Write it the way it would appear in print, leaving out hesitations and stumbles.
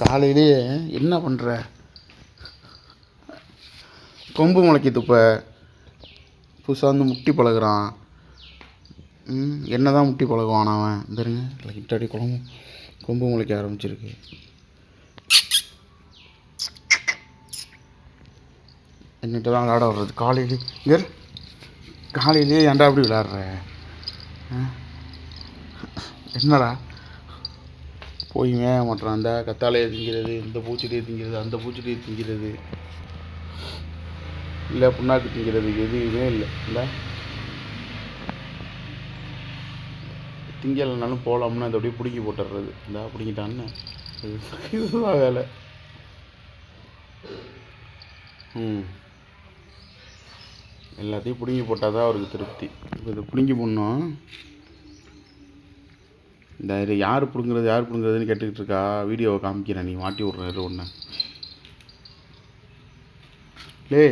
காலையிலேயே என்ன பண்ணுற? கொம்பு முளைக்கிது. இப்போ புதுசாக வந்து முட்டி பழகுறான். என்ன தான் முட்டி பழகுவான் அவன். இருங்க, கிட்டாடி கொம்பு முளைக்க ஆரம்பிச்சிருக்கு. என்னிட்ட தான் விளையாட வர்றது காலையிலே. காலையிலேயே ஏன்டா அப்படி விளையாடுற? என்னடா போய் மேய மாட்டான். அந்த கத்தாழையை திங்கிறது, இந்த பூச்செடியை திங்கிறது, அந்த பூச்செடியை திங்கிறது, இல்லை புண்ணாக்கு திங்கிறது, எதுவுமே இல்லை. இல்லை திங்கலைனாலும் போகலாம்னா அதை அப்படியே பிடுங்கி போட்டுடுறது. இந்த பிடிங்கிட்டான்னு இதுதான் வேலை. எல்லாத்தையும் பிடுங்கி போட்டால் தான் அவருக்கு திருப்தி. இப்போ இதை பிடுங்கி போடணும். இந்த இது யார் பிடுங்குறதுன்னு கேட்டுக்கிட்டு இருக்கா. வீடியோவை காமிக்கிறேன், நீ மாட்டி விட்றேன் ஒன்று. லே